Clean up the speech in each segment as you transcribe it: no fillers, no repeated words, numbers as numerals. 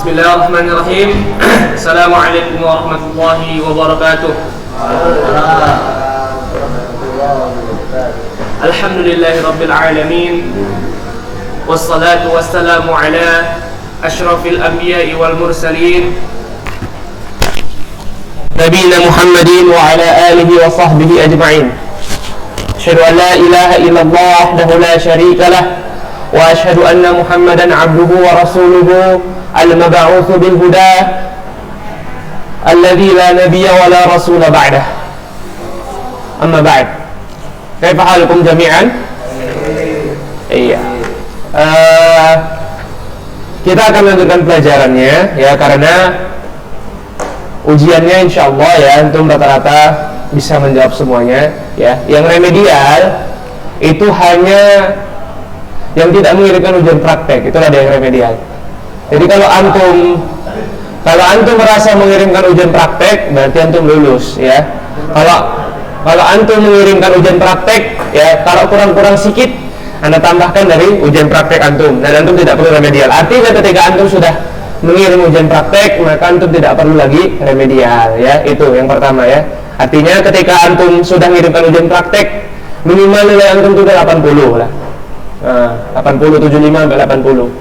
Bismillahirrahmanirrahim. Assalamualaikum warahmatullahi wabarakatuh. Alhamdulillahi rabbil alamin. Wassalatu wassalamu ala asyrafil anbiya'i wal mursalin Nabiyina Muhammadin wa ala alihi wa sahbihi ajma'in. Asyhadu an la ilaha illallah wahdahu la syarika lah wa asyhadu anna Muhammadan abduhu wa rasuluhu al-mab'utsu bil huda alladzi la nabiyya wa la rasula ba'dah. Amma ba'd. Kaifa halukum jami'an? Iya. Kita akan lanjutkan pelajarannya ya, karena ujiannya insyaallah ya antum rata-rata bisa menjawab semuanya ya. Yang remedial itu hanya yang tidak mengirimkan ujian praktek, itulah dia yang remedial. Jadi kalau antum merasa mengirimkan ujian praktek, berarti antum lulus ya. Kalau antum mengirimkan ujian praktek ya, kalau kurang-kurang sedikit Anda tambahkan dari ujian praktek antum, dan antum tidak perlu remedial. Artinya ketika antum sudah mengirim ujian praktek, maka antum tidak perlu lagi remedial ya. Itu yang pertama ya. Artinya ketika antum sudah mengirimkan ujian praktek, minimal nilai antum itu 80 lah. 80, 75 sampai 80.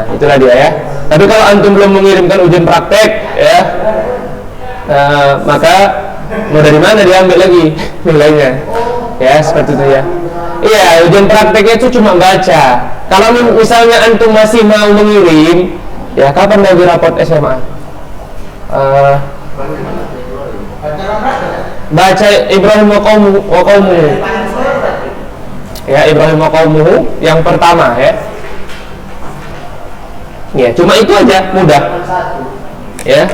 Itulah dia ya. Tapi kalau antum belum mengirimkan ujian praktek ya, maka mau dari mana diambil lagi nilainya ya, seperti itu ya. Iya, ujian prakteknya itu cuma baca. Kalau misalnya antum masih mau mengirim ya, kapan lagi rapot SMA? Baca Ibrahim wa qaumuhu ya, Ibrahim wa qaumuhu yang pertama ya. Ya, cuma itu aja, mudah. Ya.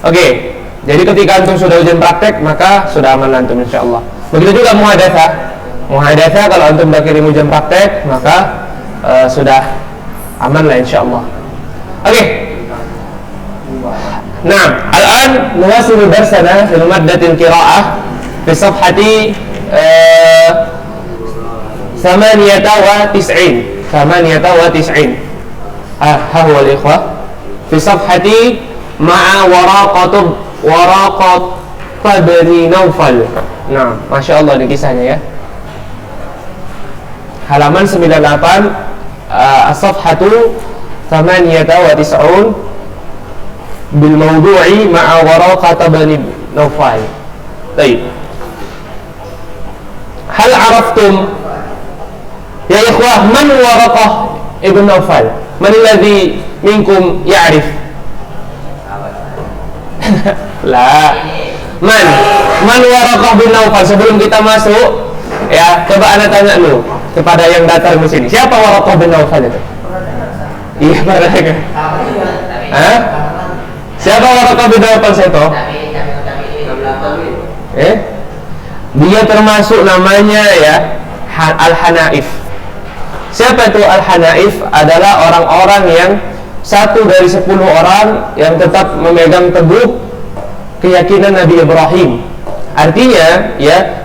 Oke. Jadi ketika antum sudah ujian praktek, maka sudah aman antum insyaallah. Begitu juga muhadatsah. Muhadatsah kalau antum sudah kirim ujian praktek, maka sudah aman lah insyaallah. Oke. Nah, al-an nuwasilu darsana fil maddatil qiraa'ah fi safhati 98. Ha huwa al-ikhwah fi safhati ma'a waraqat Bani Naufal. Nah, Masya Allah ini kisahnya ya. Halaman 98, as-safhatu 98 bil mawdu'i ma'a waraqat Bani Naufal. Baik. Hal araftum ya ikhwah man Waraqah ibn Naufal? Man alladhi minkum ya'rif? La. Man Waraqah bin Naufal? Sebelum kita masuk ya, coba Anda tanya dulu kepada yang datang di sini. Siapa Waraqah bin Naufal itu? Iya, mereka. Hah? Siapa Waraqah bin Naufal itu? Dia termasuk namanya ya Al-Hanaif. Siapa itu Al-Hanaif? Adalah orang-orang yang satu dari 10 orang yang tetap memegang teguh keyakinan Nabi Ibrahim. Artinya ya,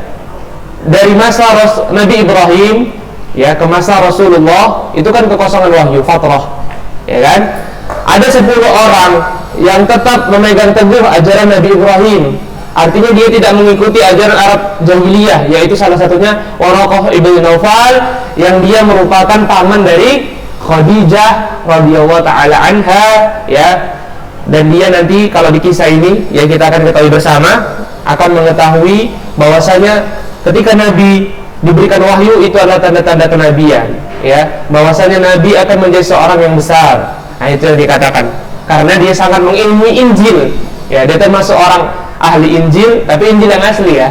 dari masa Nabi Ibrahim ya ke masa Rasulullah itu kan kekosongan wahyu, fatrah ya kan. Ada 10 orang yang tetap memegang teguh ajaran Nabi Ibrahim. Artinya dia tidak mengikuti ajaran Arab jahiliyah, yaitu salah satunya Waraqah ibn Naufal yang dia merupakan paman dari Khadijah radhiyallahu taala anha ya. Dan dia nanti kalau di kisah ini ya, kita akan ketahui bersama, akan mengetahui bahwasanya ketika Nabi diberikan wahyu itu adalah tanda-tanda kenabian ya, bahwasanya Nabi akan menjadi seorang yang besar. Nah, itu yang dikatakan karena dia sangat mengilmui Injil ya. Dia termasuk orang ahli Injil, tapi Injil yang asli ya,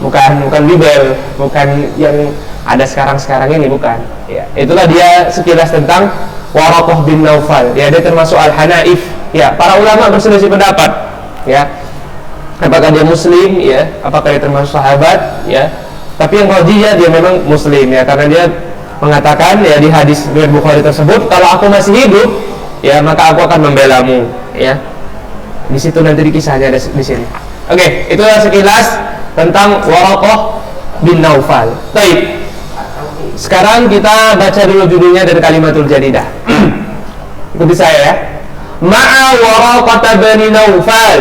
bukan Bible, bukan yang ada sekarang ini, bukan ya. Itulah dia sekilas tentang Waraqah bin Naufal ya. Dia termasuk Al-Hanaif ya. Para ulama berselisih pendapat ya, apakah dia muslim ya, apakah dia termasuk sahabat ya. Tapi yang rajih dia memang muslim ya, karena dia mengatakan ya di hadis riwayat Bukhari tersebut, kalau aku masih hidup ya, maka aku akan membelamu ya. Di situ nanti kisahnya ada di sini. Oke, itulah sekilas tentang Waraqah bin Naufal. Baik. Sekarang kita baca dulu judulnya dari Kalimatul Jadidah. Ikuti saya ya. Ma'a Waraqah bin Naufal.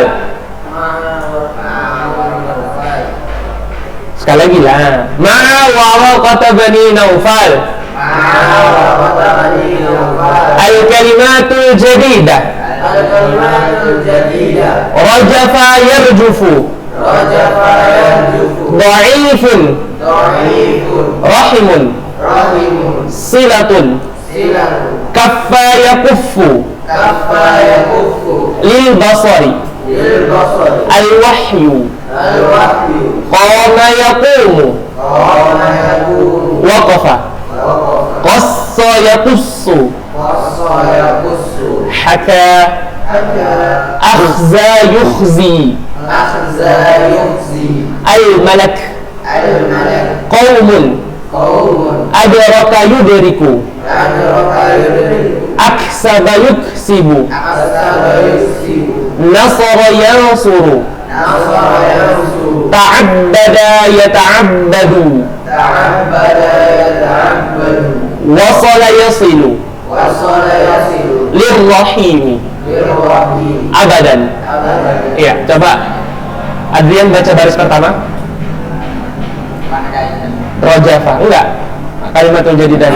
Sekali lagi lah. Ma'a Waraqah bin Naufal. Al-kalimatul jadidah. Rajafa yarjufu. Dha'ifun. Rahimun. Silatun. Kaffa yakuffu. Lil basari. Al-wahyu. Qama yaqumu. Waqafa. Qassa yaqussu. Haka. Akhza yukhzi. Al-malak. Qawmun. Adraka yudriku. Aksaba yuksibu. Nasara yansuru. Ta'abbada yata'abbadu. Wasala yasilu. Lirrahimi. Abadan. Iya, coba Adrian baca baris pertama. Rajafa, enggak? Kalimatul jadidah.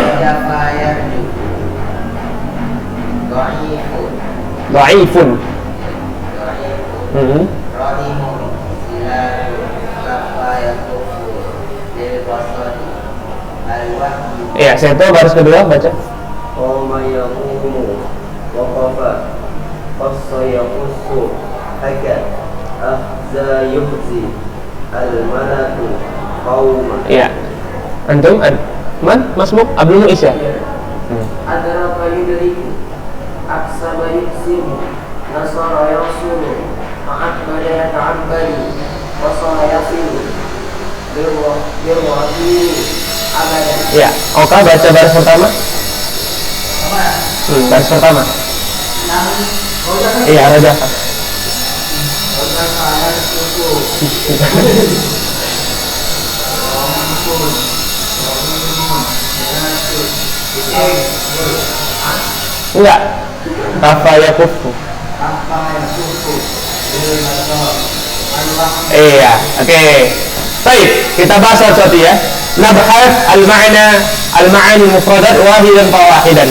Dhaifun. Iya, saya tahu baris kedua baca. Qama yaqumu waqafa qassa yaqussu haka akhza yukhzi al-malaku qauma. Iya. Antum man Masmuk Abdul Muiz ya? Adraka yudriku aksaba yuksimu nasara yasulu ma'akbada yata'abbadu wasala yasilu birwahiyu abadan. Iya. Oka baca baris pertama. Baris pertama. Iya, Rajafa. Enggak. Kafa yakufu. Iya, oke. Baik, kita bahas satu ya. Nabhas al-ma'ani mufradat wahidan fa wahidan.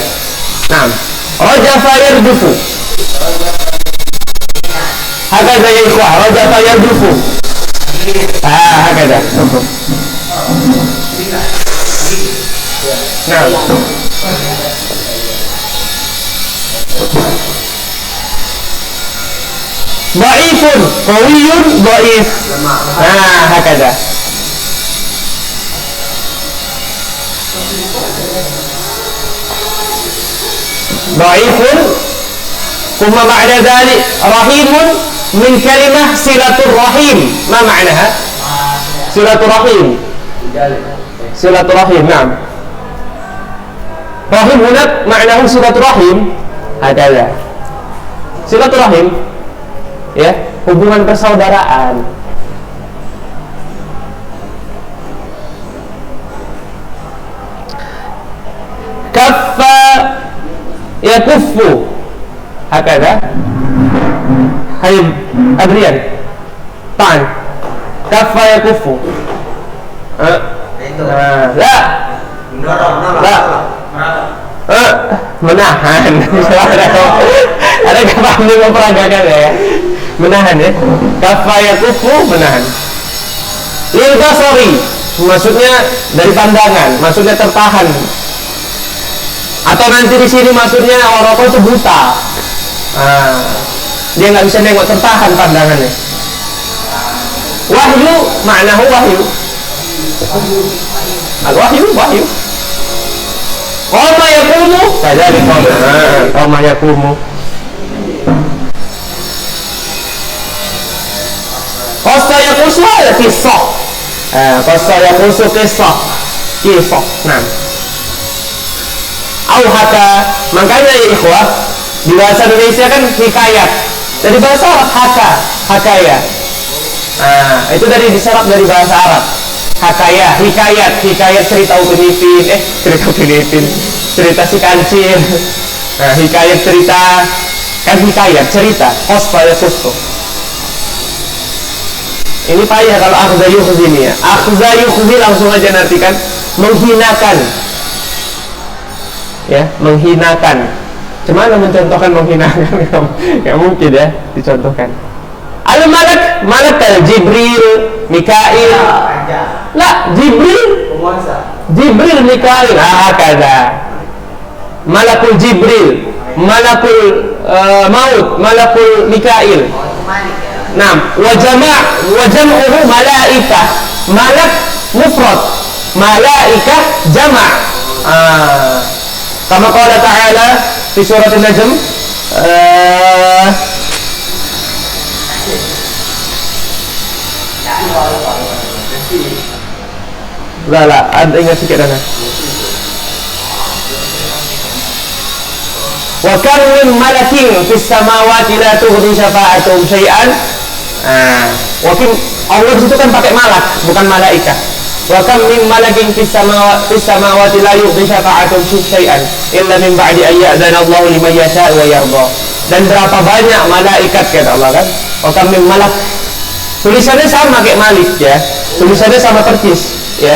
Naam. Rajafa yardufu. Hakada ya ikhwah, rajafa yardufu. Hakada. Naam. Dhaifun, qawiyun, dhaif. Hakada. Dhaifun, kuma ba'da dhalik rahimun min kalimah silatul rahim. Ma ma'naha? Silatul rahim. Silatul rahim, na'am. Rahim hunat ma'nahu silatul rahim. Hakada. Silatul rahim, ya, hubungan persaudaraan. Kaffa yakuffu. Hakada. Hai Adrian. Tan. Kaffa yakuffu. La. Menahan. Ada kapal ini memperagakan ya. Menahan ya. Kaffa yakufu, menahan. Lil basari, maksudnya dari pandangan, maksudnya tertahan. Atau nanti di sini maksudnya orang itu buta. Dia nggak bisa nengok, tertahan pandangannya. Wahyu, maknahu wahyu. Al-wahyu, wahyu. Qama yaqumu, kadzalik qama yaqumu. Qassa yaqusu ada kisah. Qassa yaqusu kisah. Nah. Au haka, makanya ya ikhwah, di bahasa Indonesia kan hikayat. Dari bahasa Arab hakaya. Itu dari diserap dari bahasa Arab. Hikayat cerita Upin Ipin, cerita si kancil. Nah, hikayat cerita, kan hikayat cerita, qassa ya qassa. Ini payah kalau akhza yukhzi ini ya. Akhza yukhzi langsung aja artikan menghinakan. Ya, menghinakan. Cuman mencontohkan menghinakan nggak mungkin ya dicontohkan. Al-malak, malak Jibril, Mikail. Lah, Jibril, Jibril, Mikail. Kada. Malakul Jibril, malakul maut, malakul Mikail. Nah, wajam'uhu malaikah. Malak mufrad, malaikah jama'. Kama qala ta'ala fi surat An-Najm, ada ingat sikit dana. Wa kam min malakin fis samawati la tughni syafa'atuhum syai'an. Wa kam, Allah di situ kan pakai malak, bukan malaikat. Wa kam min malakin fis samawati la yughni syafa'atuhum syai'an illa min ba'di an ya'dana Allahu liman yasha'u wa yarda. Dan berapa banyak malaikat kata Allah kan? Wa kam min malak. Tulisannya sama kayak Malik ya. Tulisannya sama persis ya.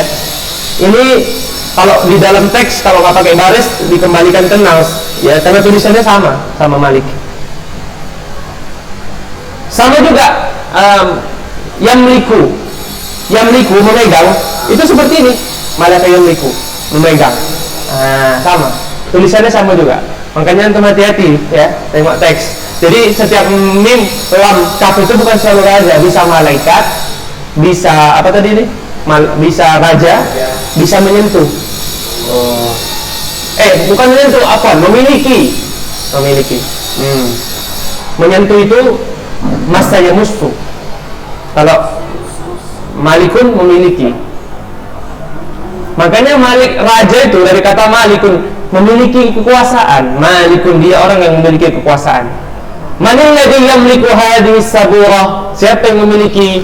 Ini kalau di dalam teks kalau nggak pakai baris dikembalikan ke naus ya, karena tulisannya sama Malik. Sama juga yamliku memegang, itu seperti ini, malaikat yamliku memegang. Sama tulisannya sama juga, makanya antum hati-hati ya tengok teks. Jadi setiap mim lam kaf itu bukan selalu raja, bisa malaikat, bisa apa tadi ini, bisa raja, bisa menyentuh. Bukan menyentuh, memiliki. Menyentuh itu masanya musuh. Kalau malikun memiliki. Makanya malik raja itu dari kata malikun, memiliki kekuasaan. Malikun, dia orang yang memiliki kekuasaan. Manil ladzi yamliku hadhihi sabura? Siapa yang memiliki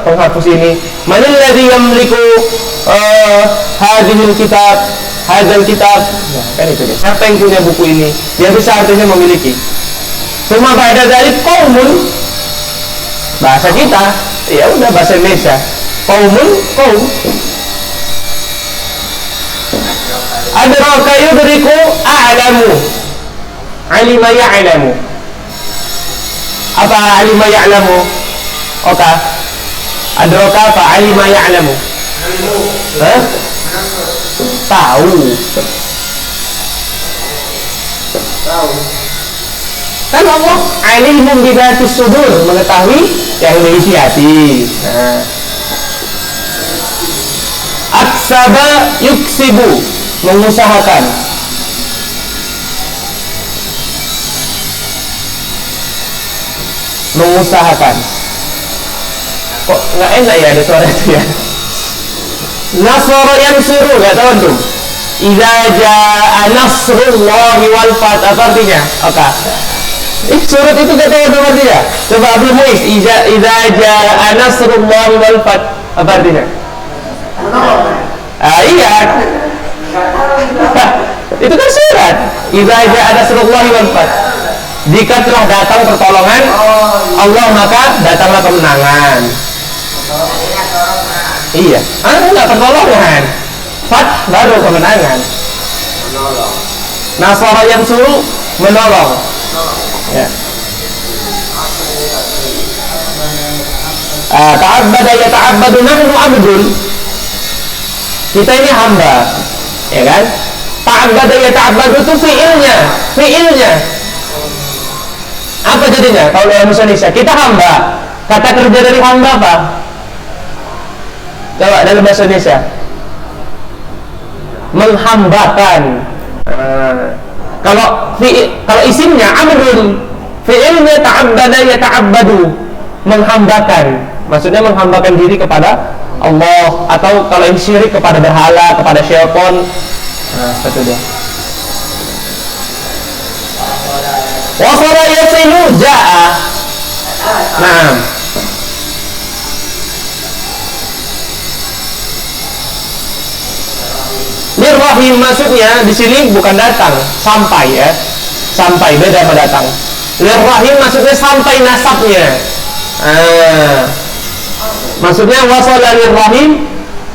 penghapus ini? Manil ladzi yamliku hadhil kitab? Hadzal kitab. Nah, kan itu dia. Siapa yang punya buku ini? Dia bisa artinya memiliki. Cuma ba'da dzalik qaumun, bahasa kita, ya udah bahasa Indonesia. Qaumun, qaum. Adraka yudriku a'lamu. Alima ya'lamu. Apa alima ya'lamu? Oka. Adraka apa alima ya'lamu? Tahu. Kan Allah alimun bidzatis sudur, mengetahui yang memiliki hati. Aksaba yuksibu, mengusahakan. Kok nggak enak ya ada suara itu ya? Nasara yansuru, nggak tahu tuh. Idza jaa nasrullahi wal fath, apa artinya? Oke. Surat itu nggak tahu apa artinya. Coba Abdul Muiz, idza jaa nasrullahi wal fath, apa artinya? Iya. Itu kan surat. Idza jaa nasrullahi wal fath. Jika telah datang pertolongan Allah, maka datanglah kemenangan. Iya, enggak pertolongan. Fath baru kemenangan. Nasara yang suruh menolong. Ya. Ta'abbada ya ta'abbadu, nahnu abdun. Kita ini hamba, ya kan? Ta'abbada ya ta'abbadu itu fiilnya. Apa jadinya kalau dalam bahasa Indonesia? Kita hamba. Kata kerja dari hamba apa? Coba dalam bahasa Indonesia. Menghambakan. Kalau isimnya amrun, fi'ilnya ta'abbada ya ta'abbadu, menghambakan. Maksudnya menghambakan diri kepada Allah, atau kalau yang syirik kepada berhala, kepada syaitan. Seperti itu. Wasara yasilu ja'a. Naam. Lirrahim maksudnya di sini bukan datang, sampai ya. Sampai beda sama datang. Lirrahim maksudnya sampai nasabnya. Maksudnya wasala lirrahim,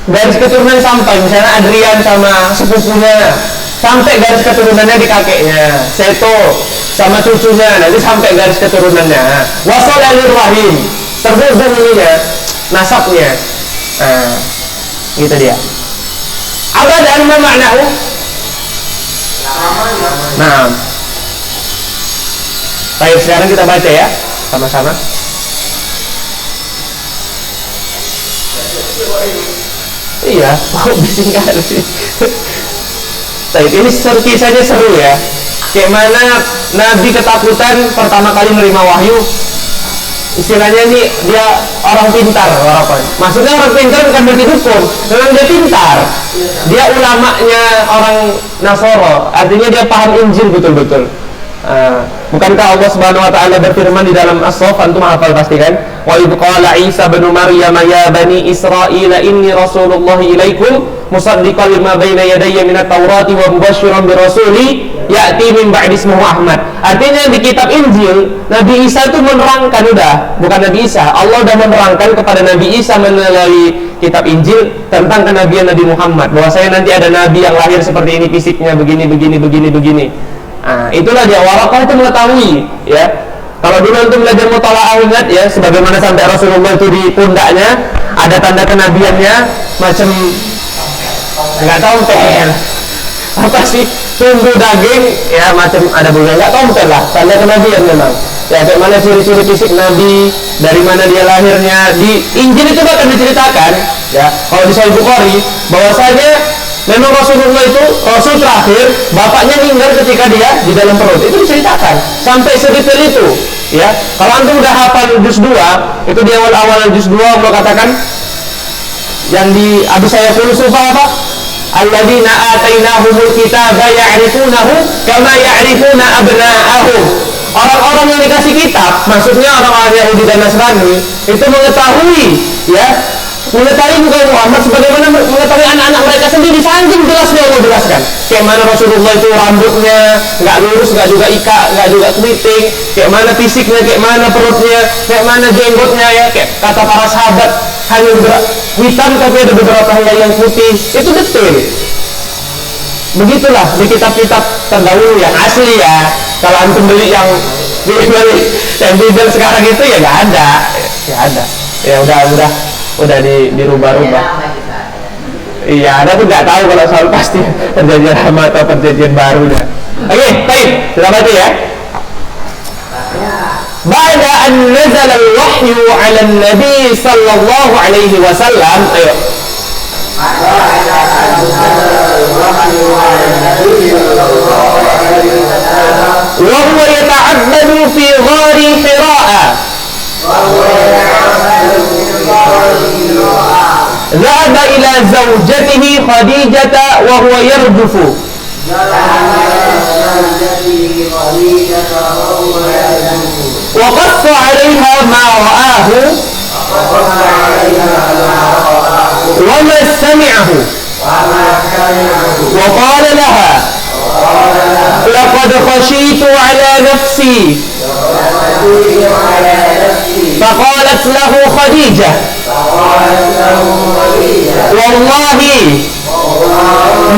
garis keturunan sampai, misalnya Adrian sama sepupunya sampai garis keturunannya di kakeknya, Seto sama cucunya, nanti sampai garis keturunannya. Wasala lirrahim, terhubung ininya, nasabnya. Gitu dia. Abadan ma ma'nahu? Nah. Baik, sekarang kita baca ya, sama-sama. Iya, bising kali sih. Baik, ini kisahnya seru ya. Kayak mana Nabi ketakutan pertama kali menerima wahyu. Istilahnya ini dia orang pintar, maksudnya orang pintar bukan berarti dukun, memang dia pintar. Dia ulamanya orang Nasoro, artinya dia paham Injil betul-betul. Bukankah Allah Subhanahu wa taala berfirman di dalam As-Saff, antum hafal pasti kan? Wa idh qala Isa bin Maryam ya bani Israil inni rasulullah ilaikum musaddiqan lima baina yadayya minat Taurati wa mubasysyiran bi rasuli ya'ti min ba'di ismuhu Ahmad. Artinya di kitab Injil Nabi Isa itu menerangkan, bukan Nabi Isa, Allah sudah menerangkan kepada Nabi Isa melalui kitab Injil tentang kenabian Nabi Muhammad, bahwasanya nanti ada nabi yang lahir seperti ini, fisiknya begini. Itulah dia. Waraqah itu mengetahui ya. Kalau dulu untuk belajar mutalaah ingat ya, sebagaimana sampai Rasulullah itu di pundaknya ada tanda kenabiannya, macam nggak tahu apa sih, tumbuh daging ya, macam ada bunga, nggak tahu lah, tanda kenabian memang ya. Bagaimana ciri-ciri fisik Nabi, dari mana dia lahirnya, di Injil itu akan diceritakan ya. Kalau di Sahih Bukhari bahwasanya memang Rasulullah itu Rasul terakhir, bapaknya meninggal ketika dia di dalam perut, itu diceritakan sampai sedetail itu ya. Kalau antum udah hafal juz 2, itu di awal-awal juz 2 Allah katakan yang di Abu Sayyaf Yusuf apa? Alladzina atainahumul kitaba ya'rifunahu kama ya'rifuna abna'ahum. Orang-orang yang dikasih kitab, maksudnya orang-orang Yahudi dan Nasrani, itu mengetahui ya, mengetahui bukan Muhammad sebagaimana mengetahui anak-anak mereka sendiri. Saking jelasnya Allah jelaskan kayak mana Rasulullah itu rambutnya nggak lurus, nggak juga ika, nggak juga keriting, kayak mana fisiknya, kayak mana perutnya, kayak mana jenggotnya ya, kayak kata para sahabat hanya hitam tapi ada beberapa yang putih, itu detail. Begitulah di kitab-kitab terdahulu yang asli ya. Kalau antum beli yang Bible sekarang itu ya nggak ada, ya udah dirubah-rubah. Iya, ada tuh nggak tahu kalau soal pasti perjanjian lama atau perjanjian barunya. Oke, baik, kita baca ya. Ba'da an nazala al-wahyu 'ala an-nabi sallallahu alaihi wasallam. Ayo. Wa huwa yata'abbadu fi ghari Hira'a. ذهب إلى زوجته خديجة وهو يرجف وقص عليها ما رآه وما سمعه وقال لها لقد خشيت على نفسي فقالت له خديجة والله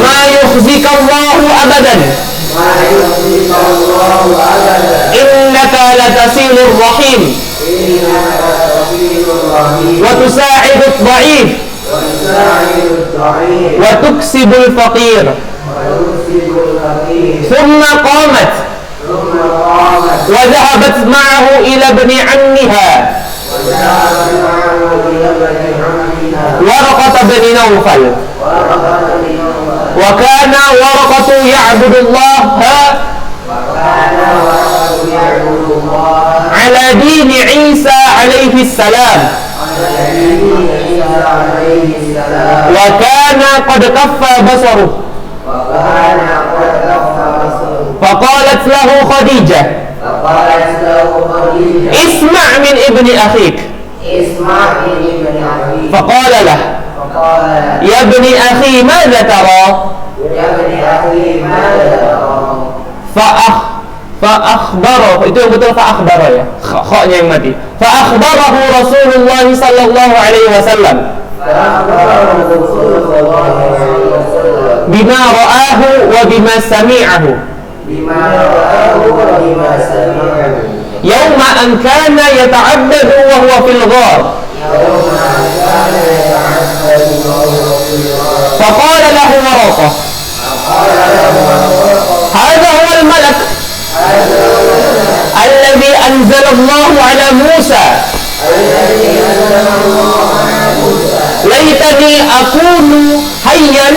ما يخزيك الله أبدا إنك لتصل الرحيم وتساعد الضعيف وتكسب الفقير. ثم قامت وذهبت معه إلى ابن عمها ورقة بن نوفل. وكان ورقة يعبد الله على دين عيسى عليه السلام. وكان قد كفى بصره. فقالت له خديجة اسمع من ابن أخيك. فقال له يا ابن أخي ماذا ترى؟ Ya bani akhi mada Fa'akhbarahu, itu yang betul fa'akhbara ya, kha-nya yang mati. Fa'akhbarahu Rasulullah sallallahu alaihi wasallam bima ra'ahu wa bima sami'ahu yawma an kana yata'abbadu wa huwa fil ghar. Faqala lahu Waraqah, hadha huwa al-malak alladhi anzala Allah ala Musa laitani akunu hayyan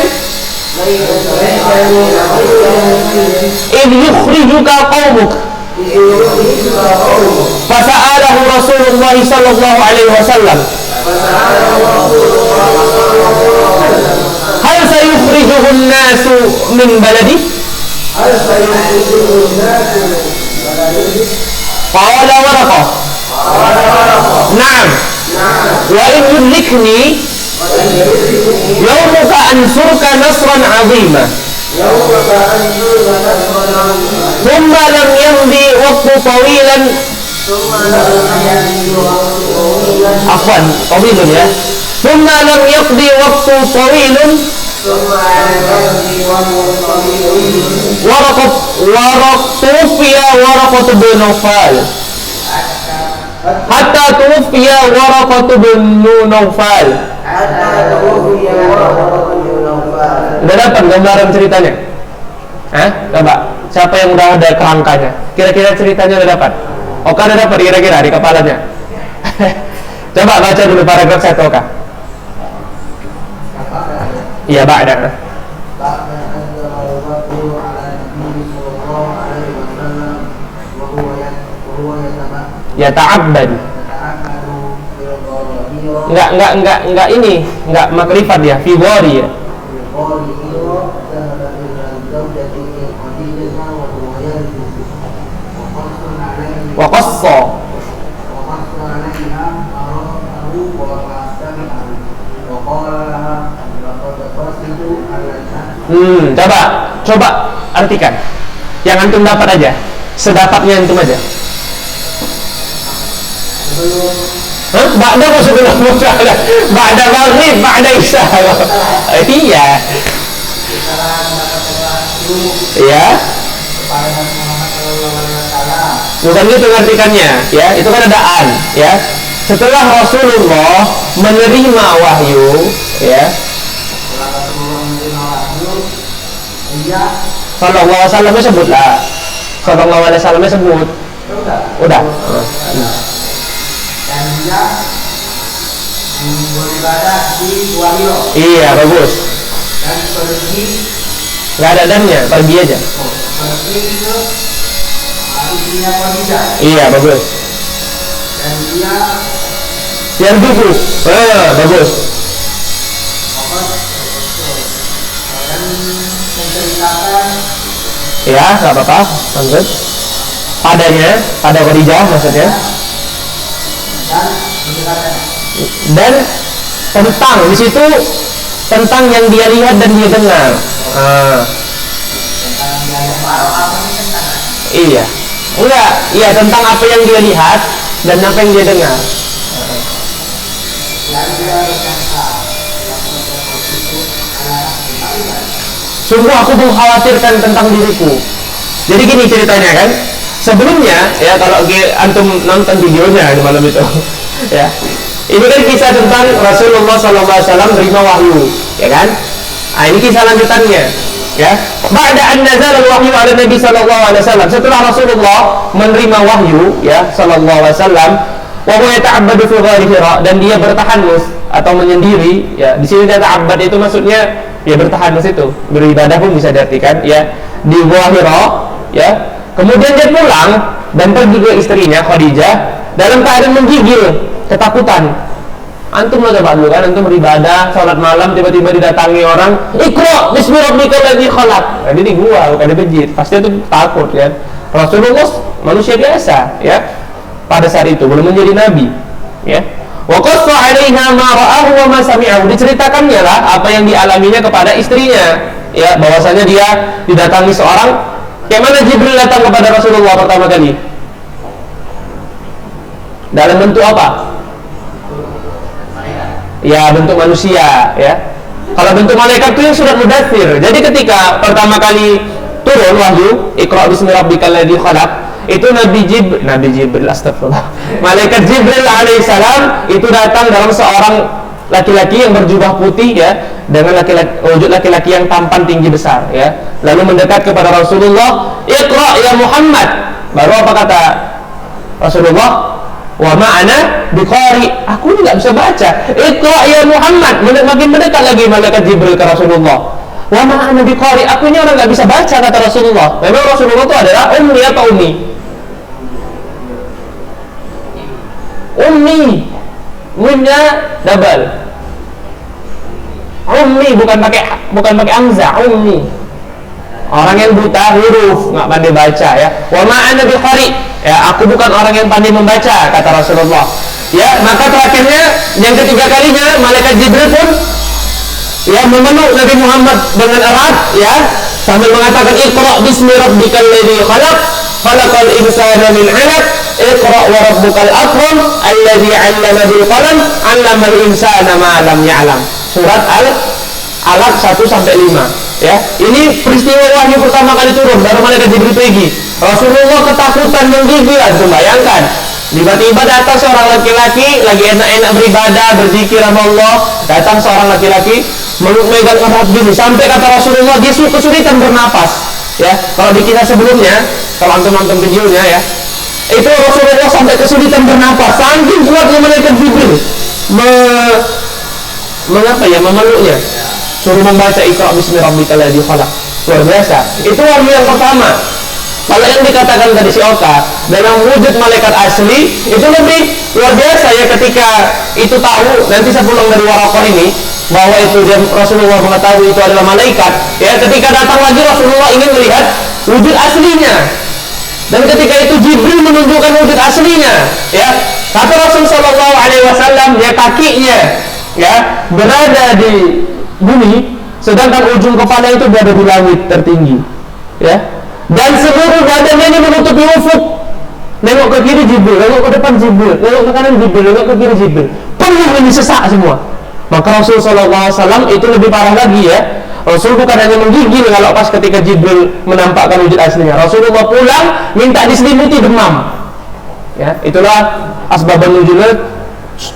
idh yukhrijuka qaumuk. Fasa'alahu Rasulullah sallallahu alaihi wasallam, hal sayukhrijuhu an-nasu min baladi? Qala Waraqah, na'am, wa in yudlikni yawmuka ansurka nasran 'azima. Thumma lam yamdi waqtu tawilan, afwan, tawilun ya. Thumma lam yaqdi waqtu tawilun Waraqah bin Nawfal hatta tuwfiya Waraqah bin Nawfal. Udah dapat gambaran ceritanya? Coba, siapa yang udah ada kerangkanya? Kira-kira ceritanya udah dapat? Oka udah dapat kira-kira di kepalanya? Coba baca dulu paragraf 1 Oka. Iya, ba'da. Yata'abbadu. Enggak ini, enggak makrifat ya, fi ghari ya. Wa qassa. Coba artikan. Yang antum dapat aja, sedapatnya antum aja. Ba'da kok sebelum ba'da maghrib, ba'da isya. Iya. Iya. Bukan itu artikannya, ya. Itu kan ada an, ya. Setelah Rasulullah menerima wahyu, ya. Sallallahu alaihi wasallam sebutlah. Sallallahu alaihi wasallam sebut. Udah. Dan dia beribadah di Wahiro. Iya, bagus. Dan pergi, nggak ada dannya, pergi aja. Pergi itu istrinya Khadijah. Iya, bagus. Dan dia yang bagus. Bagus. Dan menceritakan. Ya, nggak apa-apa, lanjut. Pada Khadijah maksudnya. Dan tentang di situ tentang yang dia lihat dan dia dengar. Iya, enggak, iya tentang apa yang dia lihat dan apa yang dia dengar. Sungguh aku mengkhawatirkan tentang diriku. Jadi gini ceritanya kan. Sebelumnya ya, kalau antum nonton videonya di malam itu ya, ini kan kisah tentang Rasulullah SAW menerima wahyu, ya kan? Ini kisah lanjutannya, ya. Ba'da an nazala al-wahyu ala Nabi SAW, setelah Rasulullah menerima wahyu, ya, SAW, wa huwa yata'abbadu fi ghari Hira, dan dia bertahanus atau menyendiri, ya. Di sini ta'abbad itu maksudnya ya bertahanus itu, beribadah pun bisa diartikan, ya, di Gua Hira, ya. Kemudian dia pulang dan pergi ke istrinya Khadijah dalam keadaan menggigil, ketakutan. Antum lah coba dulu kan, antum beribadah, sholat malam, tiba-tiba didatangi orang, Iqra bismi rabbikal ladzi khalaq. Nah, ini gua, bukan di masjid. Pasti itu takut kan. Rasulullah manusia biasa, ya. Pada saat itu belum menjadi nabi, ya. Wa qassa 'alaiha ma ra'ahu wa ma sami'ahu. Diceritakannya lah apa yang dialaminya kepada istrinya, ya bahwasanya dia didatangi seorang. Kayak mana Jibril datang kepada Rasulullah pertama kali? Dalam bentuk apa? Ya, bentuk manusia, ya. Kalau bentuk malaikat itu yang surat Mudaththir. Jadi ketika pertama kali turun wahyu, Iqra bismi rabbikal ladzi khalaq, itu Nabi Jibril, astagfirullah. Malaikat Jibril alaihissalam itu datang dalam seorang laki-laki yang berjubah putih, ya, dengan wujud laki-laki yang tampan tinggi besar, ya. Lalu mendekat kepada Rasulullah, Iqra ya Muhammad. Baru apa kata Rasulullah? Wa ma'ana biqari, aku ini nggak bisa baca. Iqra ya Muhammad. Makin mendekat lagi malaikat Jibril ke Rasulullah. Wa ma'ana biqari, aku ini orang nggak bisa baca, kata Rasulullah. Memang Rasulullah itu adalah ummi atau ummi? Ummi, mimnya double. Ummi bukan pakai hamzah, ummi. Orang yang buta huruf, nggak pandai baca, ya. Wa ma'ana biqari, ya, aku bukan orang yang pandai membaca, kata Rasulullah. Ya, maka terakhirnya yang ketiga kalinya malaikat Jibril pun ya memeluk Nabi Muhammad dengan erat, ya, sambil mengatakan Iqra bismi rabbikal ladzi khalaq, khalaqal insana min 'alaq, Iqra wa rabbukal akram alladzi 'allama bil qalam 'allamal insana ma lam ya'lam. Surat Al-Alaq 1 sampai 5. Ya, ini peristiwa wahyu pertama kali turun dari malaikat Jibril pergi. Rasulullah ketakutan menggigil, tuh bayangkan. Tiba-tiba datang seorang laki-laki lagi enak-enak beribadah, berzikir sama Allah, datang seorang laki-laki memegang erat gini sampai kata Rasulullah dia kesulitan bernapas. Ya, kalau di kisah sebelumnya, kalau antum-antum videonya, ya, itu Rasulullah sampai kesulitan bernapas, saking kuatnya malaikat Jibril mengapa ya memeluknya, suruh membaca Iqra bismi rabbikal ladzi khalaq. Luar biasa. Itu wahyu yang pertama. Kalau yang dikatakan tadi si Oka dalam wujud malaikat asli itu lebih luar biasa, ya, ketika itu tahu nanti saya pulang dari Waraqah ini bahwa itu dia Rasulullah mengetahui itu adalah malaikat, ya, ketika datang lagi Rasulullah ingin melihat wujud aslinya, dan ketika itu Jibril menunjukkan wujud aslinya, ya, kata Rasul Shallallahu Alaihi Wasallam, ya, kakinya, ya, berada di bumi, sedangkan ujung kepala itu berada di langit tertinggi, ya, dan seluruh badannya ini menutupi ufuk. Nengok ke kiri Jibril, nengok ke depan Jibril, nengok ke kanan Jibril, nengok ke kiri Jibril, penuh ini sesak semua. Maka Rasul SAW itu lebih parah lagi, ya. Rasul bukan hanya menggigil kalau pas ketika Jibril menampakkan wujud aslinya. Rasulullah pulang minta diselimuti demam. Ya, itulah asbabun nuzulnya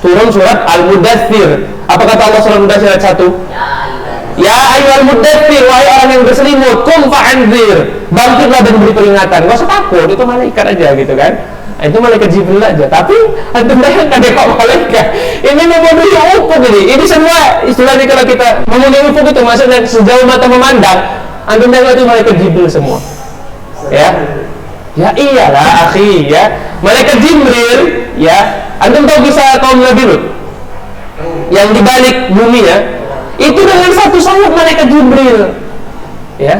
turun surat Al-Mudaththir. Apa kata Allah surah Al-Mudaththir ayat 1? Ya ayyuhal mudaththir, wahai orang yang berselimut, kum fa'anzir, bangkitlah dan beri peringatan. Gak usah takut, itu malaikat aja gitu kan. Itu malaikat Jibril aja. Tapi antum bayangkan deh, kok malaikat ini memenuhi ufuk ini. Ini semua istilahnya kalau kita memenuhi ufuk itu maksudnya sejauh mata memandang. Antum tengok itu malaikat Jibril semua. Ya. Ya iyalah akhi, ya. Malaikat Jibril, ya. Antum tahu kisah kaum Nabi Lut yang di balik bumi, ya. Itu dengan satu sayap malaikat Jibril, ya.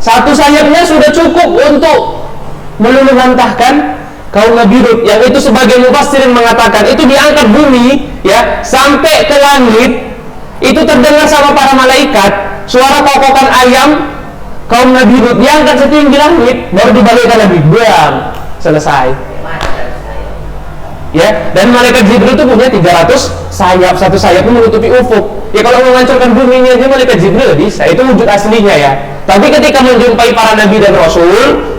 Satu sayapnya sudah cukup untuk meluluhlantahkan kaum Nabi Lut, yang itu sebagai mufassirin mengatakan itu diangkat bumi, ya, sampai ke langit. Itu terdengar sama para malaikat suara kokokan ayam kaum Nabi Lut, diangkat setinggi langit, baru dibalikkan lagi, bang, selesai. Ya, dan malaikat Jibril itu punya 300 sayap, satu sayap itu menutupi ufuk. Ya, kalau menghancurkan buminya aja malaikat Jibril bisa, itu wujud aslinya, ya. Tapi ketika menjumpai para nabi dan rasul,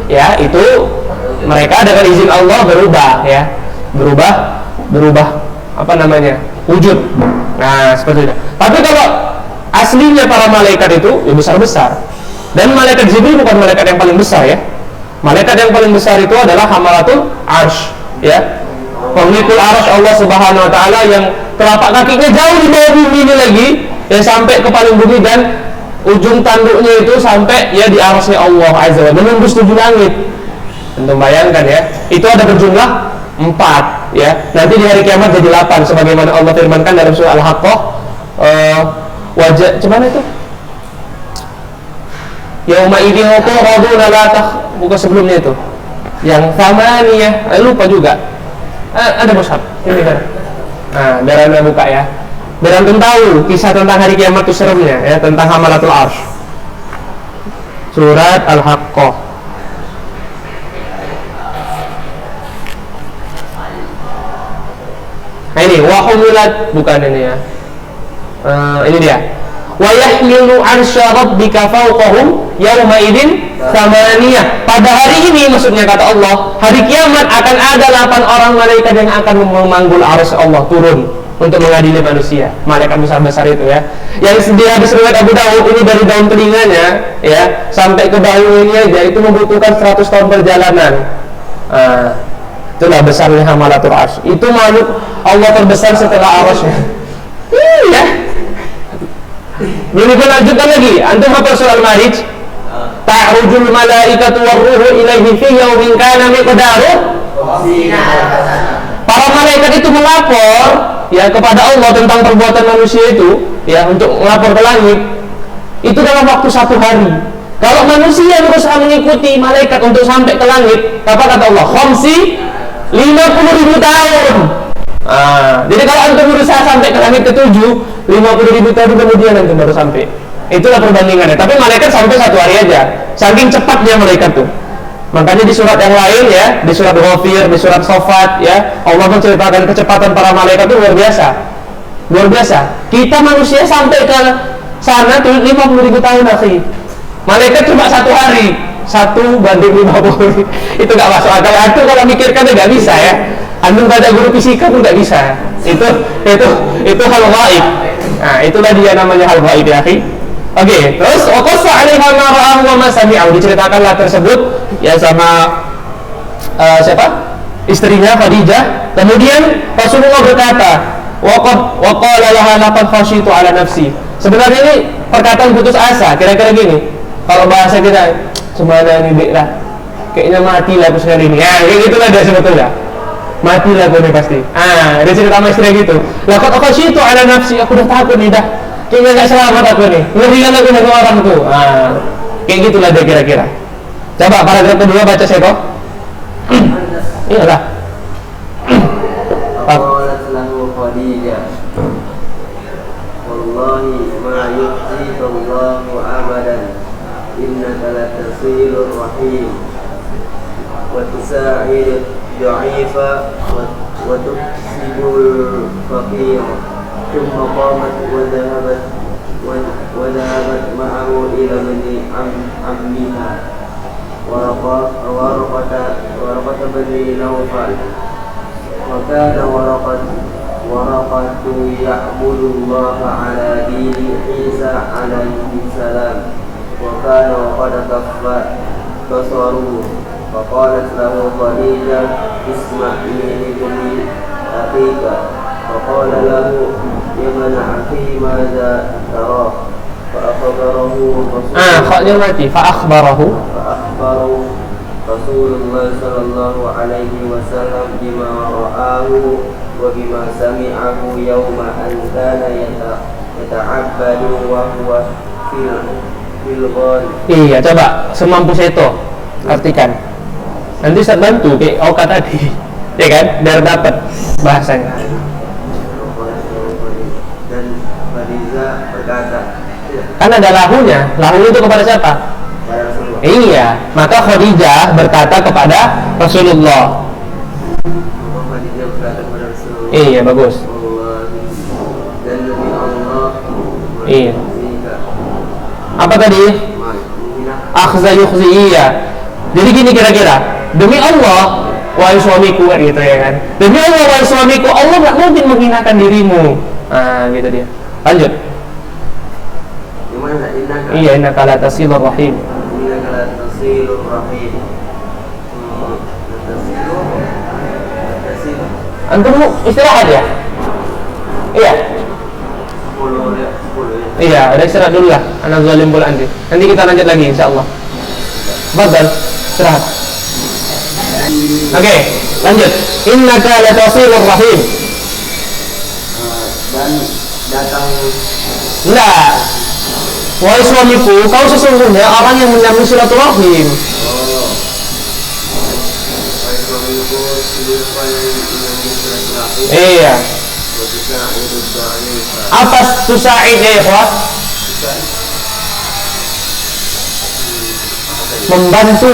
ya, itu mereka dengan izin Allah berubah, ya, berubah apa namanya, wujud. Nah, seperti itu. Tapi kalau aslinya para malaikat itu ya besar-besar. Dan malaikat Jibril bukan malaikat yang paling besar, ya. Malaikat yang paling besar itu adalah Hamalatul Arsy, ya. Pemikul arsy Allah Subhanahu Wa Taala yang telapak kakinya jauh di bawah bumi ini lagi, yang sampai ke paling bumi, dan ujung tanduknya itu sampai ya di arsy Allah Azza wa Jalla, menembus 7 langit. Tentu bayangkan, ya, itu ada berjumlah 4, ya. Nanti di hari kiamat jadi 8, sebagaimana Allah firmankan dalam surah Al-Haqqah, wajah cuman itu. Yauma idzin turaduna la bukan sebelumnya itu. Yang thamaniyah, lupa juga. Ada mushaf ini kan. Nah, biar anda buka, ya, biar antum tahu kisah tentang hari kiamat itu seremnya, ya, tentang Hamalatul Arsy. Surat Al-Haqqah. Nah ini wahumilat, bukan ini ya. Ini dia. Wa yahmilu 'arsya rabbika fawqahum yawma idzin tsamaniyah. Pada hari ini, maksudnya kata Allah, hari kiamat akan ada 8 orang malaikat yang akan memanggul arsy Allah turun untuk mengadili manusia. Malaikat besar-besar itu ya. Yang di hadis riwayat Abu Dawud, ini dari daun telinganya ya sampai ke daun ini aja itu membutuhkan 100 tahun perjalanan. Itulah besarnya hamalatul arsy. Itu makhluk Allah terbesar setelah arsy-nya. Iya. Belum dilanjutkan lagi. Antum hafal surah Al-Ma'arij? Ta'rujul malaikatu war-ruhu ilaihi fi yaumin kana miqdaruhu. Para malaikat itu melapor ya kepada Allah tentang perbuatan manusia itu ya, untuk melapor ke langit itu dalam waktu 1 hari. Kalau manusia berusaha mengikuti malaikat untuk sampai ke langit, apa kata Allah? Khamsi 50.000 tahun. Jadi kalau antum berusaha sampai ke langit ke-7, 50.000 tahun kemudian antum baru sampai. Itulah perbandingannya. Tapi malaikat sampai 1 hari aja. Saking cepatnya malaikat tuh. Makanya di surat yang lain ya, di surat Ghafir, di surat Shafat ya, Allah menceritakan kecepatan para malaikat itu luar biasa. Luar biasa. Kita manusia sampai ke sana tuh 50.000 tahun akhi. Malaikat cuma 1 hari. 1:50. Itu gak masuk akal. Antum kalau mikirkan itu gak bisa ya. Antum baca guru fisika pun gak bisa. Itu hal gaib. Nah, itulah dia namanya hal gaib ya akhi. Oke, terus waqassa 'alaiha ma ra'ahu wa ma sami'ahu, diceritakanlah tersebut ya sama siapa? Istrinya Khadijah. Kemudian Rasulullah berkata, wa qala laha laqad khashitu 'ala nafsi. Sebenarnya ini perkataan putus asa, kira-kira gini. Kalau bahasa kita, semana ini lah. Kayaknya matilah aku sekali ini. Ya, kayak gitulah dia sebetulnya. Matilah aku nih pasti. Dia cerita sama istri gitu. Laqad khashitu 'ala nafsi, aku udah takut nih dah. Kayaknya gak selamat aku nih. Ngerikan aku dari orang tuh. Kayak gitulah dia kira-kira. Coba paragraf kedua baca saya kok. Iyalah. Qalat lahu Khadijah, wallahi ma yukhzika Allahu abadan, innaka latasilur rahim wa tusa'idud dha'ifa wa tuksibul faqir. ثم قامت وذهبت معه إلى ابن عمها ورقة بن نوفل. وكان ورقة يعبد الله على دين عيسى عليه السلام، وكان وقد كف بصره. فقالت له خديجة اسمع من ابن أخيك. فقال له يا ابن أخي ماذا ترى؟ فأخبره رسول الله صلى الله عليه وسلم بما رآه وبما سمعه يوم أن كان يتعبد وهو في الغار. Iya, coba semampu Seto artikan. Nanti saya bantu kayak Oka tadi, ya kan? Biar dapat bahasanya. Dan Khadijah berkata, kan ada lahunya. Lahunya itu kepada siapa? Iya, maka Khadijah berkata kepada Rasulullah. Khadijah berkata kepada Rasulullah. Iya, bagus. Dan demi Allah. Iya. Apa tadi? Akhza yukhzi, iya. Jadi gini kira-kira, demi Allah, wahai suamiku, gitu ya kan. Demi Allah, wahai suamiku, Allah nggak mungkin menghinakan dirimu. Gitu dia. Lanjut. Gimana? Iya, innaka latasilur rahim. Innaka latasilur rahim. Antum istirahat ya? Iya. 10 ya. Iya, ada istirahat dulu lah. Anak zalim pula nanti. Nanti kita lanjut lagi insyaallah. Fadhal, istirahat. Oke, lanjut. Innaka latasilur rahim. Dan datang. Enggak. Wahai suamiku, kau sesungguhnya orang yang menyambung silaturahim. Wahai suamiku, siapa yang menyambung silaturahim? Iya. Apa susahnya ya, Pak? membantu,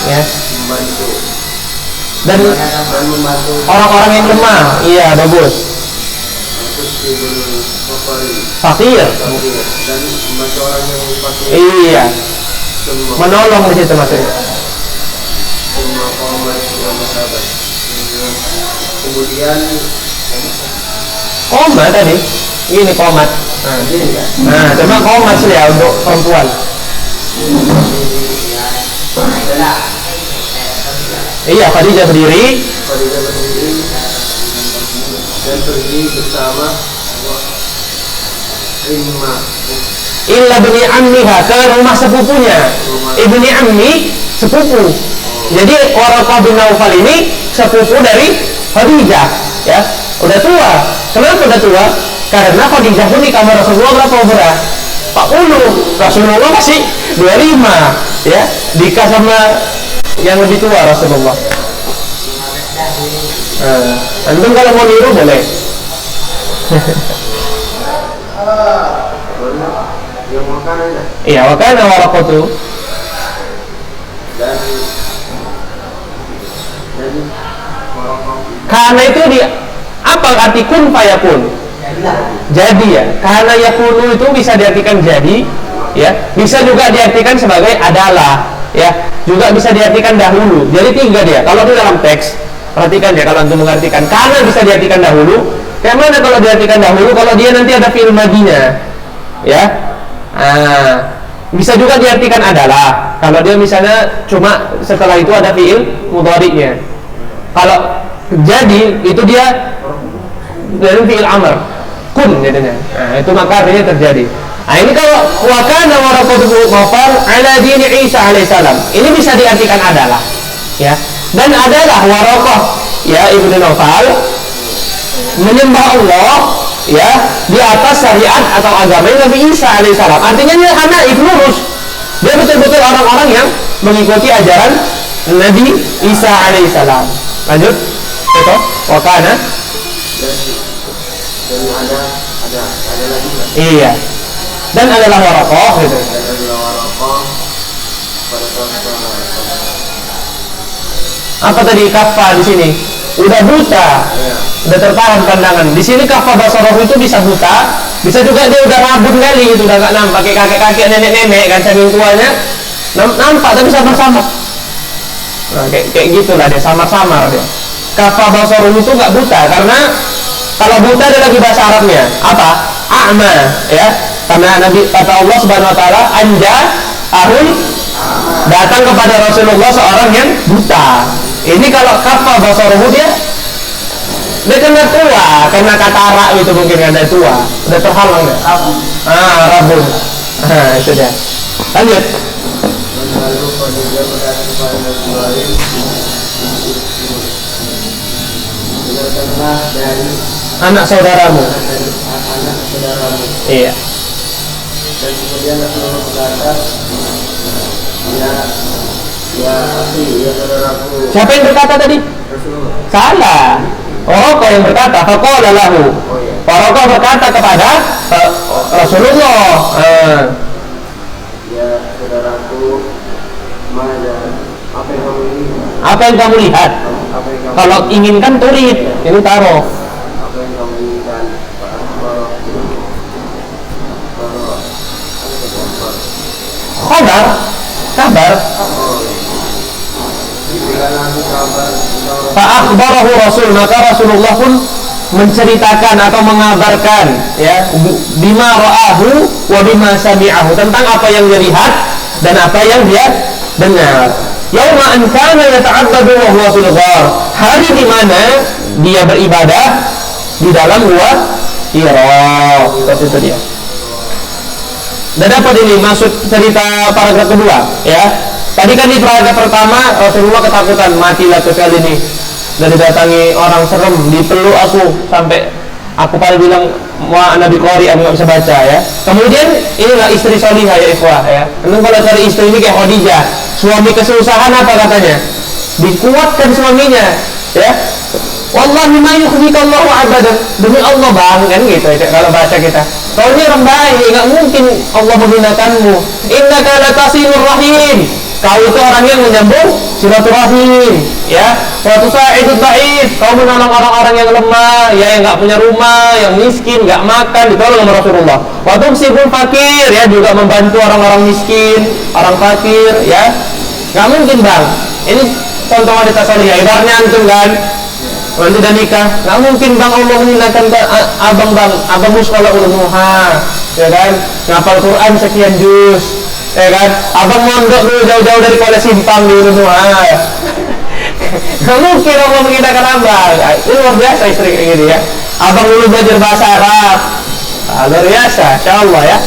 ya, membantu dan dan membantu orang-orang yang lemah. Iya, bagus. terus diberi Fakir. dan membantu orang yang fakir. Iya, Semua menolong di situ maksudnya. semua kaum yang sahabat. Kemudian Komat tadi, ini komat. Nah, coba komat sih ya untuk perempuan. Iya, Khadijah berdiri. Khadijah berdiri dan pergi bersama Rimah. Illa bni ammiha, ke rumah sepupunya. Ibni ammi, sepupu. Jadi Waraqah bin Naufal ini sepupu dari Khadijah, ya. Udah tua. Kenapa udah tua? Karena Khadijah pun nikah sama Rasulullah berapa umurnya? 40. Rasulullah masih 25, ya. Nikah sama yang lebih tua Rasulullah. Antum kalau mau niru boleh. Yang makanannya Iya, wakana Waraqatu. dan Waraqah Karena itu di apa arti kun fayakun? Jadi ya, karena yakunu itu bisa diartikan jadi, ya, bisa juga diartikan sebagai adalah, ya, juga bisa diartikan dahulu. Jadi tiga dia. Kalau di dalam teks, perhatikan ya kalau untuk mengartikan karena bisa diartikan dahulu. Kayak mana kalau diartikan dahulu? Kalau dia nanti ada fi'il madinya, ya. Bisa juga diartikan adalah. Kalau dia misalnya cuma setelah itu ada fi'il mudhari'nya. Kalau jadi itu dia dari fi'il amr kun jadinya. Nah, itu maka artinya terjadi. Nah, ini kalau wa kana Waraqah bin Naufal ala dini Isa alaihissalam. Ini bisa diartikan adalah, ya. Dan adalah Waraqah, ya, ibnu Naufal menyembah Allah, ya, di atas syariat atau agama Nabi Isa alaihissalam. Artinya dia hanaif lurus. Dia betul-betul orang-orang yang mengikuti ajaran Nabi Isa alaihissalam. Lanjut. Itu wakana. dan ada lagi kan? Iya. Dan adalah Waraqah gitu. Dan adalah Waraqah pada Apa tadi kaffa di sini? Udah buta. ya. Udah tertahan pandangan. Di sini kaffa basarahu itu bisa buta, bisa juga dia udah rabun kali gitu, udah nggak nampak kayak kakek-kakek nenek-nenek kan saking tuanya. Nampak tapi samar-samar. Nah, kayak gitulah dia, samar-samar dia. Kaffa basarahu itu nggak buta karena kalau buta ada lagi bahasa Arabnya apa? A'ma, ya. Karena Nabi kata Allah Subhanahu wa taala anja ahul datang kepada Rasulullah seorang yang buta. Ini kalau kaffa basaruhu dia kena tua, kena katarak gitu mungkin ada tua, udah terhalang ya. Rabun. Itu dia. Lanjut. Dan lalu Khadijah berkata kepada Nabi datanglah dari Anak saudaramu. anak saudaramu. Iya. Dan kemudian Rasulullah berkata, ya akhi, ya saudaraku. Siapa yang berkata tadi? Rasulullah. Salah. Waraqah yang berkata, faqala lahu. Oh iya. Waraqah berkata kepada Rasulullah. Ya saudaraku, mana apa yang kamu inginkan? Apa yang kamu lihat? Apa yang kamu Kalau inginkan turid, ini taruh. apa yang kamu inginkan? Khabar, kabar. Fa'akhbarahu Rasul, maka Rasulullah pun menceritakan atau mengabarkan, ya, bima ra'ahu wa bima sami'ahu, tentang apa yang dia lihat dan apa yang dia dengar. Yauma an kana yata'abbadu wa huwa fil ghar, hari di mana dia beribadah di dalam gua Hira. Itu dia. Dan apa ini maksud cerita paragraf kedua, ya. Tadi kan di paragraf pertama Rasulullah ketakutan, matilah kali ini. Dan didatangi orang serem, dipeluk aku sampai aku pada bilang wah Nabi Qori, aku nggak bisa baca, ya. Kemudian inilah istri solihah, ya ikhwah, ya. Nanti kalau cari istri ini kayak Khadijah, suami kesusahan apa katanya? Dikuatkan suaminya, ya. Wallahi ma yukhzikallahu abadan, demi Allah bang, kan gitu ya, kalau bahasa kita. Kau ini orang baik, nggak mungkin Allah menggunakanmu. Innaka latasilur rahim, Kau itu orang yang menyambung silaturahim, ya. Wa tusaidud dhaif, kau menolong orang-orang yang lemah, ya, yang nggak punya rumah, yang miskin, nggak makan, ditolong sama Rasulullah. Wa tumsibul fakir, ya, juga membantu orang-orang miskin, orang fakir, ya. Nggak mungkin bang, ini contoh wanita salihah, ibaratnya antum kan, nanti udah nikah, nggak mungkin bang Allah menghinakan abangmu sekolah ulumuha, ya kan, ngapal Quran sekian juz, ya kan, abang mondok dulu jauh-jauh dari Kuala Simpang di ulumuha. Nggak mungkin Allah menghinakan abang. Ini luar biasa istri kayak gini ya. Abang dulu belajar bahasa Arab, luar biasa, insyaallah ya.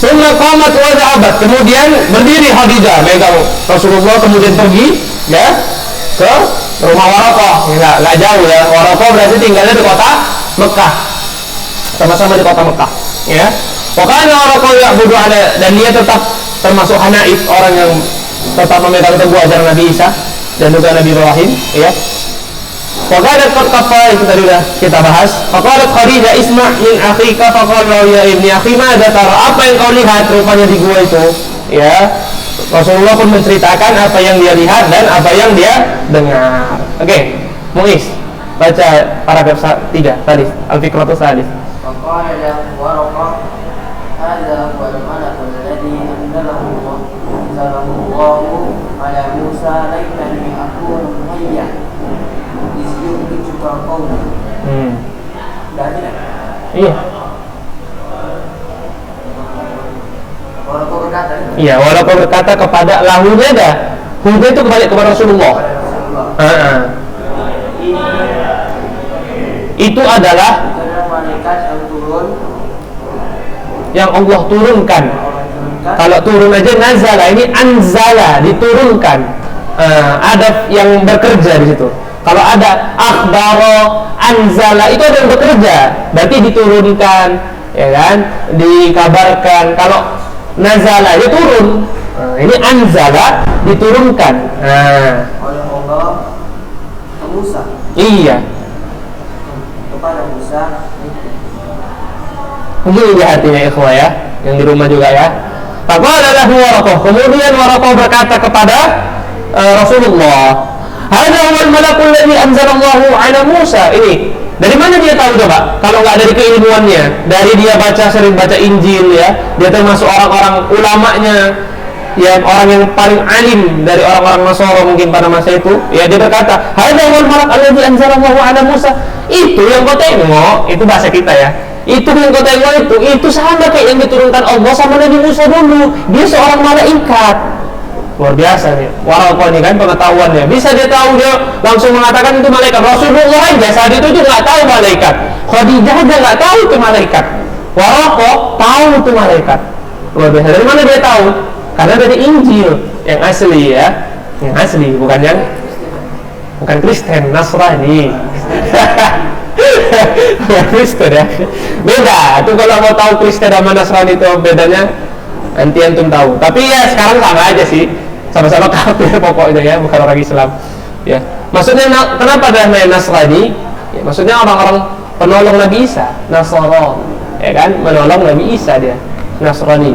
Summa qamat wa dhahabat, kemudian berdiri Khadijah megang Rasulullah, kemudian pergi ya ke rumah Waraqah. Nggak jauh ya, Waraqah berarti tinggalnya di kota Mekah, sama-sama di kota Mekah ya. Pokoknya Waraqah ya'budu ala, dan dia tetap termasuk Hanaif, orang yang tetap memegang teguh ajaran Nabi Isa dan juga Nabi Ibrahim ya. Faqalat qad kafa, itu tadi udah kita bahas. Faqalat Khadijah isma' min akhika, faqala ya ibni akhi madza tara, apa yang kau lihat rupanya di gua itu ya. Rasulullah pun menceritakan apa yang dia lihat dan apa yang dia dengar. Oke, Muiz baca paragraf 3 tadi, Al-Fiqratus Sadis. Faqala lahu Waraqah, hadza huwa al-malakul ladzi anzalahu Allahu ala Musa, laitani akunu hayyan iz yukhrijuka qaumuk. Iya. Iya, Waraqah berkata kepada lahunya dah. Huda itu kembali kepada Rasulullah. Itu adalah malaikat yang turun, yang Allah turunkan. Kalau turun aja nazala, ini anzala, diturunkan. Ada yang bekerja di situ. Kalau ada akhbaro, anzala, itu ada yang bekerja, berarti diturunkan, ya kan? Dikabarkan. Kalau nazala, dia turun. Ini anzala, diturunkan. oleh Allah ke Musa, Iya. kepada Musa. Begini dia artinya ikhwah ya, yang di rumah juga ya. Faqala lahu Waraqah, kemudian Waraqah berkata kepada Rasulullah, hadza huwal malakul ladzi anzalallahu ala Musa. Ini dari mana dia tahu coba? Kalau nggak dari keilmuannya, dari dia sering baca Injil ya. Dia termasuk orang-orang ulamanya, ya, orang yang paling alim dari orang-orang Nasara mungkin pada masa itu. Ya, dia berkata, hadza huwal malak alladzi anzalallahu ala Musa. Itu yang kau tengok, itu bahasa kita ya. Itu yang kau tengok itu sama kayak yang diturunkan Allah sama Nabi Musa dulu. Dia seorang malaikat. Luar biasa nih Waraqah ini kan pengetahuannya, bisa dia tahu, dia langsung mengatakan itu malaikat. Rasulullah aja saat itu nggak tahu malaikat, Khadijah aja nggak tahu itu malaikat, Waraqah tahu itu malaikat. Luar biasa. Dari mana dia tahu? Karena dari Injil yang asli ya, yang asli, bukan Kristen, Nasrani. Kristen ya, beda. Itu kalau mau tahu Kristen sama Nasrani itu bedanya, nanti antum tahu. Tapi ya sekarang sama aja sih, sama-sama kafir pokoknya ya, bukan orang Islam ya. Maksudnya kenapa ada namanya Nasrani ya, maksudnya orang-orang penolong Nabi Isa, Nasara ya kan, menolong Nabi Isa, dia Nasrani.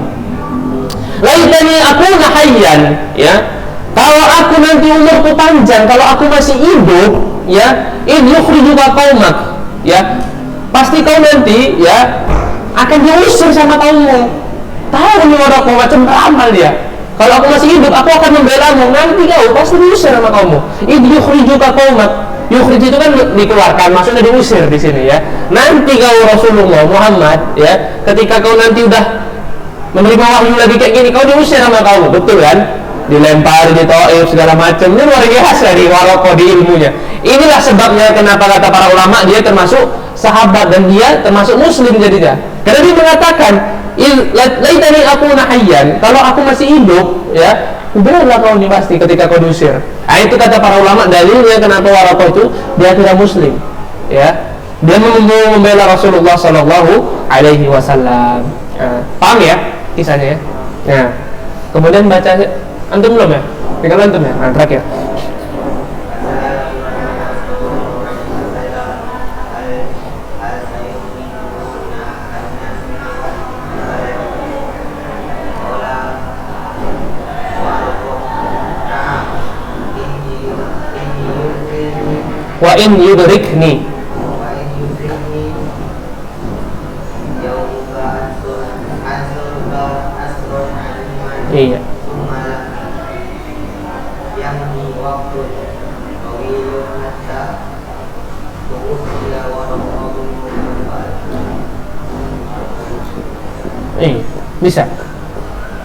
Laitani akuna hayyan, ya, kalau aku nanti umurku panjang, kalau aku masih hidup ya, in yukhrijuka qaumak, ya, pasti kau nanti ya akan diusir sama kaummu. Tahu nih Waraqah macam beramal dia. Kalau aku masih hidup, aku akan membelamu. Nanti kau pasti diusir sama kaummu. Idh yukhrijuka qaumak. Yukhrij itu kan dikeluarkan, maksudnya diusir di sini ya. Nanti kau Rasulullah Muhammad ya, ketika kau nanti udah menerima wahyu lagi kayak gini, kau diusir sama kaummu, betul kan? Dilempar di Taif segala macam. Ini luar biasa di Waraqah di ilmunya. Inilah sebabnya kenapa kata para ulama dia termasuk sahabat dan dia termasuk muslim jadinya. Karena dia mengatakan, laitani akuna hayyan, kalau aku masih hidup ya, udahlah kau ini pasti ketika kau diusir. Nah, itu kata para ulama dalilnya kenapa Waraqah itu dia tidak muslim ya. Dia membela Rasulullah sallallahu alaihi wasallam. Paham ya kisahnya ya? Nah, kemudian baca antum belum ya? Tinggal antum ya. Nah, terakhir. Wa in yudrikni. Iya.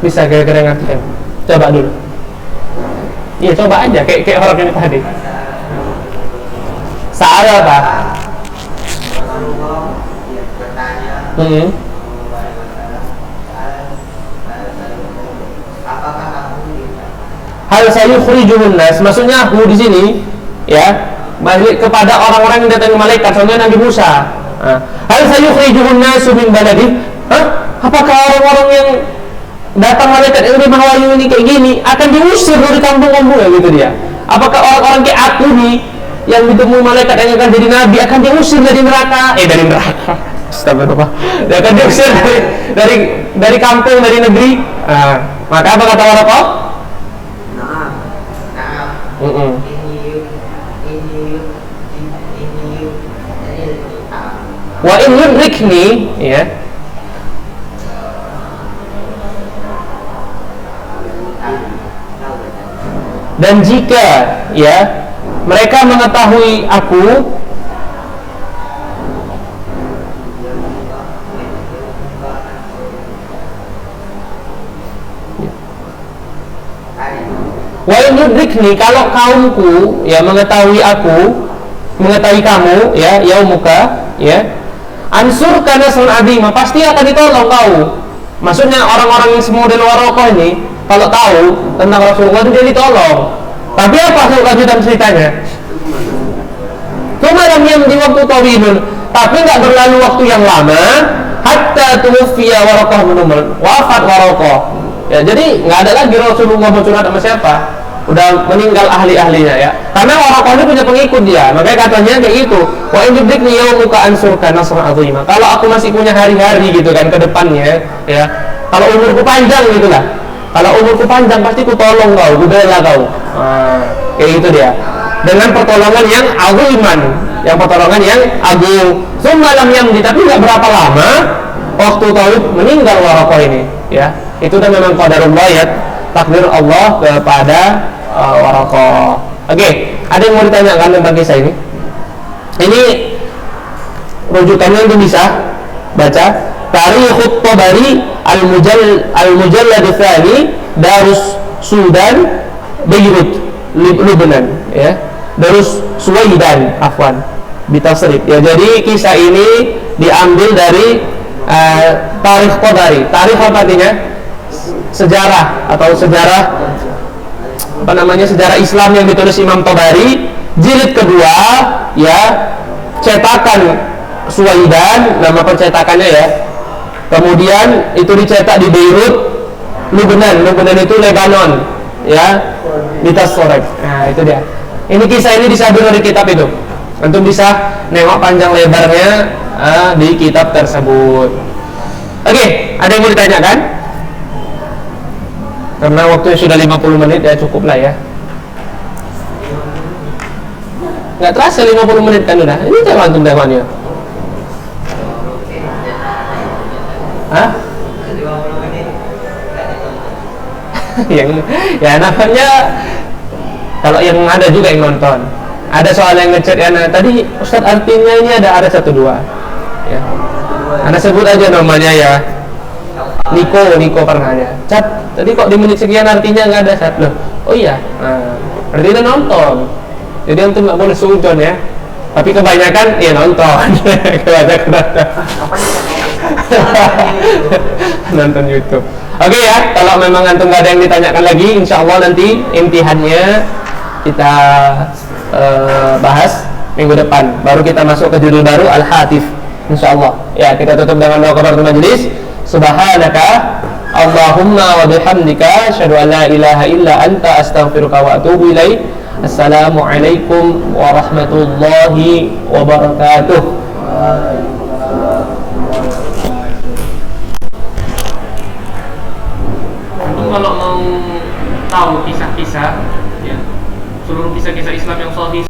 Bisa kira-kira ngerti. Coba dulu. Iya, coba aja kayak orang ini tadi. Sa'ala apa? Hal sayukhrijuhun nas, maksudnya aku di sini ya balik kepada orang-orang yang datang ke malaikat, contohnya Nabi Musa. Hal sayukhrijuhun nas min baladi? Apakah orang-orang yang datang malaikat yang terima wahyu ini kayak gini akan diusir dari kampung-kampung gitu dia? Apakah orang-orang kayak aku nih yang ditemui malaikat yang akan jadi nabi akan diusir dari neraka? Dari neraka. Astagfirullah. Dia akan diusir dari kampung, dari negeri. Maka apa kata Waraqah? Wa in yudrikni, ya. Dan jika ya mereka mengetahui aku, wa in yudrikni, kalau kaumku ya mengetahui aku, mengetahui kamu ya, yaumuka ya, ansur kana sun adima, pasti akan ditolong kau. Maksudnya orang-orang yang semodel Waraqah ini kalau tahu tentang Rasulullah itu dia ditolong. Tapi apa kelanjutan ceritanya? Kemarin yang di waktu tawilun, tapi nggak berlalu waktu yang lama, hatta tuwfiya Waraqah bin Nawfal, wafat Waraqah. Ya, jadi nggak ada lagi Rasulullah mau curhat sama siapa, udah meninggal ahli-ahlinya ya. Karena Waraqah ini punya pengikut dia, makanya katanya kayak gitu. Wa in yudrikni yaumuka ansurka nasran azima. Kalau aku masih punya hari-hari gitu kan ke depannya, ya. Kalau umurku panjang gitulah. Kalau umurku panjang pasti ku tolong kau, ku bela kau. Kayak gitu dia. Dengan pertolongan yang aziman, yang pertolongan yang agung. Semalam yang tapi nggak berapa lama waktu Thalib meninggal Waraqah ini, ya. Itu udah memang qadarullah ya, takdir Allah kepada Waraqah. Oke, ada yang mau ditanyakan tentang kisah ini? Ini rujukannya untuk bisa baca Tarikhut Tabari Al-Mujallad Tsani Darus Sudan Beirut Lebanon ya. Darus Suwaidan afwan bitasrif ya. Jadi kisah ini diambil dari Tarikh Tabari. Tarikh apa artinya? Sejarah atau sejarah apa namanya, sejarah Islam yang ditulis Imam Tabari jilid kedua ya, cetakan Suwaidan nama percetakannya ya. Kemudian itu dicetak di Beirut, Lebanon. Lebanon itu Lebanon ya, di Tassorek. Nah itu dia. Ini kisah ini disadur dari kitab itu. Antum bisa nengok panjang lebarnya di kitab tersebut. Oke, ada yang mau ditanyakan? Karena waktunya sudah 50 menit ya, cukup lah ya. Nggak terasa 50 menit kan udah. Ini jangan antum tengoknya. Hah? Yang ya namanya kalau yang ada juga yang nonton. Ada soal yang ngechat ya, nah, tadi Ustadz artinya ini ada 1, 2 ya. Anda sebut aja namanya ya. Niko pernah ada. Chat, tadi kok di menit sekian artinya nggak ada chat loh. Oh iya. Nah, berarti dia nonton. Jadi antum nggak boleh sujon ya. Tapi kebanyakan ya nonton. Kebanyakan nonton YouTube. Oke ya, kalau memang antum nggak ada yang ditanyakan lagi, insya Allah nanti imtihannya kita bahas minggu depan. Baru kita masuk ke judul baru Al-Hatif, insya Allah. Ya, kita tutup dengan doa kafaratul majelis. Subhanaka Allahumma wa bihamdika asyhadu an la ilaha illa anta astaghfiruka wa atubu ilaik. Assalamualaikum warahmatullahi wabarakatuh. Kalau mau tahu kisah-kisah ya, seluruh kisah-kisah Islam yang sahih